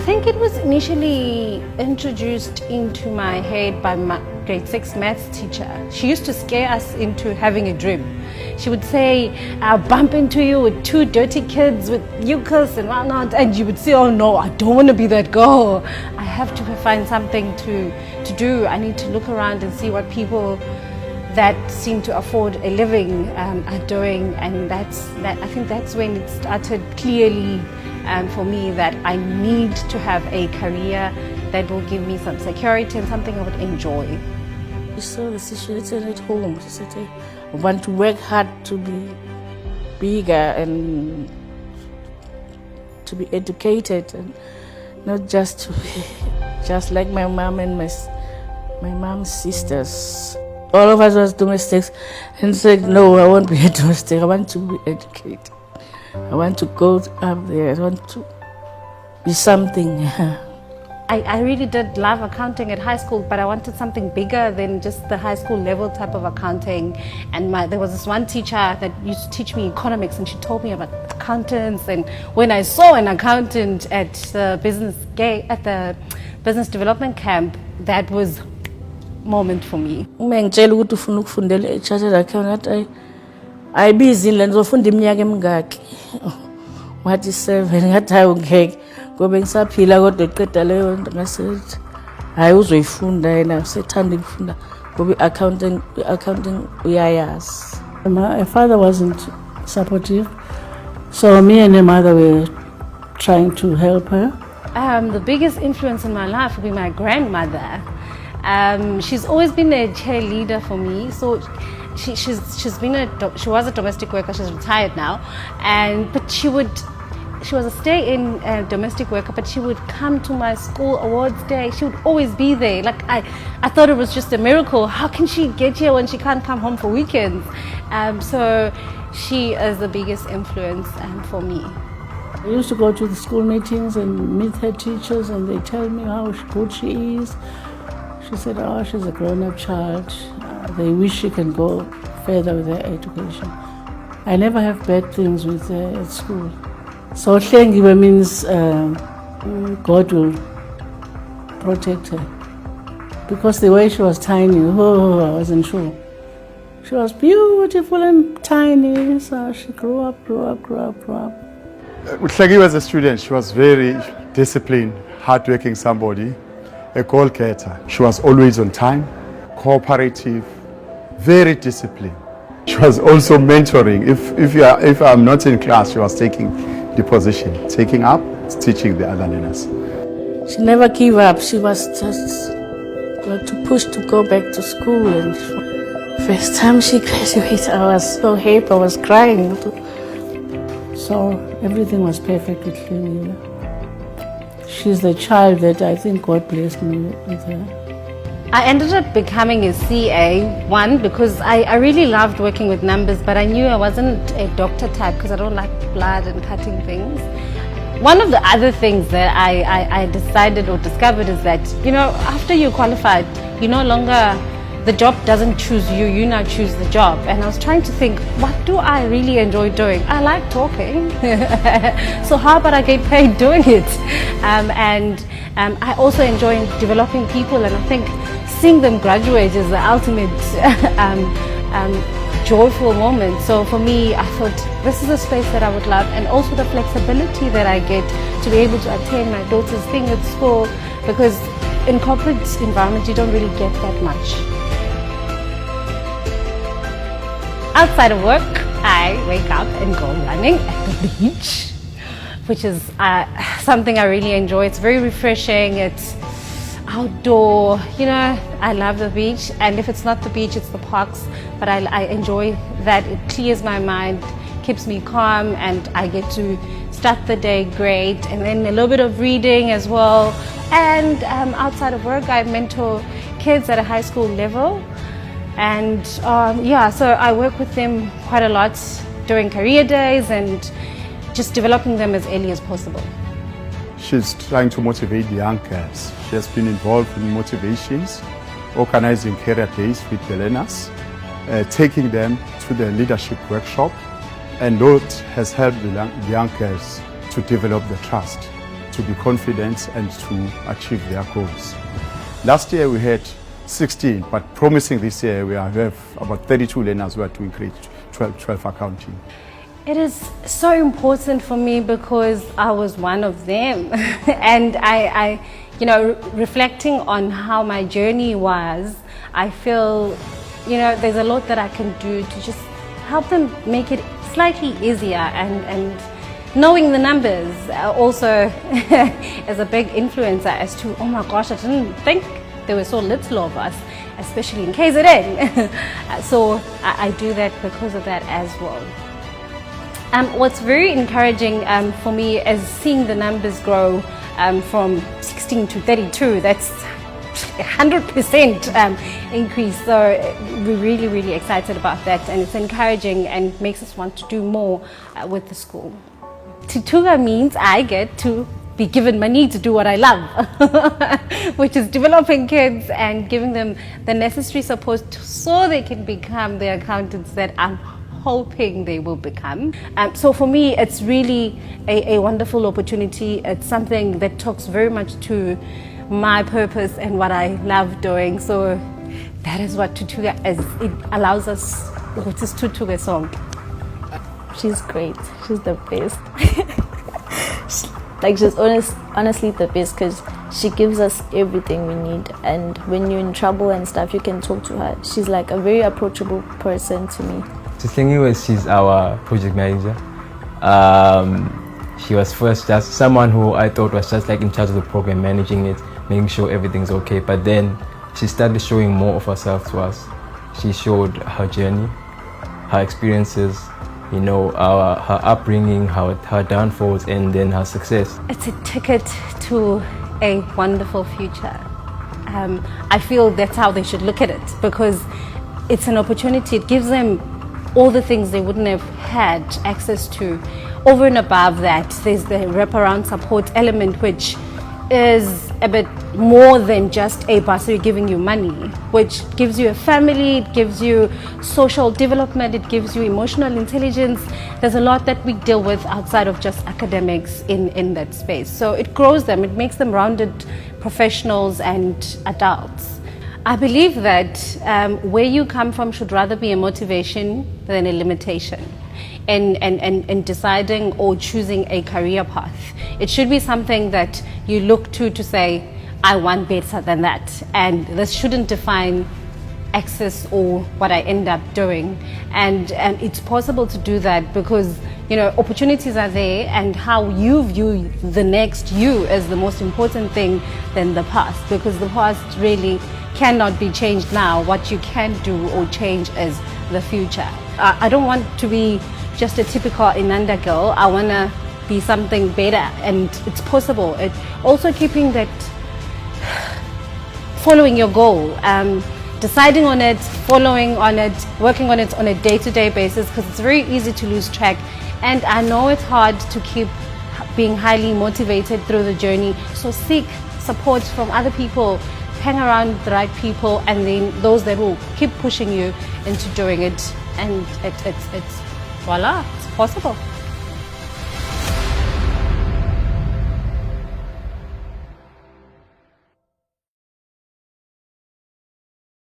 think it was initially introduced into my head by my grade 6 maths teacher. She used to scare us into having a dream. She would say, I'll bump into you with 2 dirty kids with mucus and whatnot, and you would say, oh no, I don't want to be that girl. I have to find something to do. I need to look around and see what people that seem to afford a living are doing, and I think that's when it started clearly for me that I need to have a career that will give me some security and something I would enjoy. She saw the situation at home. She said, I want to work hard to be bigger and to be educated, and not just to be just like my mom and my mom's sisters. All of us was domestics, and said, no, I won't be a domestic. I want to be educated. I want to go up there. I want to be something. I really did love accounting at high school, but I wanted something bigger than just the high school level type of accounting. And there was this one teacher that used to teach me economics, and she told me about accountants. And when I saw an accountant at the business development camp, that was moment for me. Ngitshela ukuthi ufuna ukufundela i-chartered accountant, ayibizile ngizofunda iminyaka emingaki. Wathi 7, ngathi hayi ngeke ngoba ngisaphila kodwa eqeda leyo nto ngasithi hayi uzoyifunda yena usethanda ukufunda ngoba accounting uyayazi. My father wasn't supportive, so me and my mother were trying to help her. The biggest influence in my life would be my grandmother. She's always been a cheerleader for me. So she was a domestic worker. She's retired now, but she was a stay-in domestic worker. But she would come to my school awards day. She would always be there. Like I thought it was just a miracle. How can she get here when she can't come home for weekends? So she is the biggest influence for me. I used to go to the school meetings and meet her teachers, and they tell me how good she is. She said, oh, she's a grown-up child. They wish she can go further with her education. I never have bad things with her at school. So Hlengiwe means God will protect her. Because the way she was tiny, I wasn't sure. She was beautiful and tiny, so she grew up. Hlengiwe as a student, she was very disciplined, hardworking somebody. A goal-getter. She was always on time, cooperative, very disciplined. She was also mentoring. If I'm not in class, she was taking the position, taking up, teaching the other learners. She never gave up. She was just got to push to go back to school. And first time she graduated, I was so happy. I was crying. So everything was perfect with Hlengiwe. She's the child that I think God blessed me with her. I ended up becoming a CA, one, because I really loved working with numbers, but I knew I wasn't a doctor type because I don't like blood and cutting things. One of the other things that I decided or discovered is that, after you're qualified, you no longer, the job doesn't choose you, you now choose the job. And I was trying to think, what do I really enjoy doing? I like talking. So how about I get paid doing it? I also enjoy developing people, and I think seeing them graduate is the ultimate joyful moment. So for me, I thought this is a space that I would love, and also the flexibility that I get to be able to attend my daughter's thing at school, because in corporate environment you don't really get that much. Outside of work, I wake up and go running at the beach, which is something I really enjoy. It's very refreshing. It's outdoor. I love the beach, and if it's not the beach, it's the parks. But I enjoy that. It clears my mind, keeps me calm, and I get to start the day great. And then a little bit of reading as well. And outside of work, I mentor kids at a high school level. And so I work with them quite a lot during career days and just developing them as early as possible. She's trying to motivate the young girls. She has been involved in motivations, organizing career days with the learners, taking them to the leadership workshop, and that has helped the young girls to develop the trust, to be confident and to achieve their goals. Last year we had 16, but promising this year we have about 32 learners who are doing grade 12 accounting. It is so important for me because I was one of them. And I reflecting on how my journey was, I feel, there's a lot that I can do to just help them make it slightly easier, and knowing the numbers also is a big influencer as to, oh my gosh, I didn't think there were so little of us, especially in KZN. So I do that because of that as well. What's very encouraging for me is seeing the numbers grow from 16 to 32. That's 100% increase. So we're really, really excited about that, and it's encouraging and makes us want to do more with the school. Tutuga means I get to be given money to do what I love, which is developing kids and giving them the necessary support so they can become the accountants that I'm hoping they will become. So for me, it's really a wonderful opportunity. It's something that talks very much to my purpose and what I love doing. So that is what Tutuga is. It allows us, what is Tutuga song? She's great. She's the best. She's honestly the best because she gives us everything we need. And when you're in trouble and stuff, you can talk to her. She's like a very approachable person to me. Hlengiwe, she's our project manager. She was first just someone who I thought was just like in charge of the program, managing it, making sure everything's okay. But then she started showing more of herself to us. She showed her journey, her experiences, her upbringing, her downfalls, and then her success. It's a ticket to a wonderful future. I feel that's how they should look at it, because it's an opportunity. It gives them all the things they wouldn't have had access to. Over and above that, there's the wraparound support element, which is a bit more than just a bursary giving you money, which gives you a family, it gives you social development, it gives you emotional intelligence. There's a lot that we deal with outside of just academics in that space. So it grows them, it makes them rounded professionals and adults. I believe that where you come from should rather be a motivation than a limitation in deciding or choosing a career path. It should be something that you look to say, I want better than that. And this shouldn't define access or what I end up doing. And it's possible to do that because opportunities are there, and how you view the next you is the most important thing than the past, because the past really cannot be changed now. What you can do or change is the future. I don't want to be just a typical Inanda girl. I want to be something better, and it's possible. It also keeping that, following your goal, deciding on it, following on it, working on it on a day-to-day basis, because it's very easy to lose track. And I know it's hard to keep being highly motivated through the journey. So seek support from other people, hang around the right people, and then those that will keep pushing you into doing it. And it's voila, it's possible.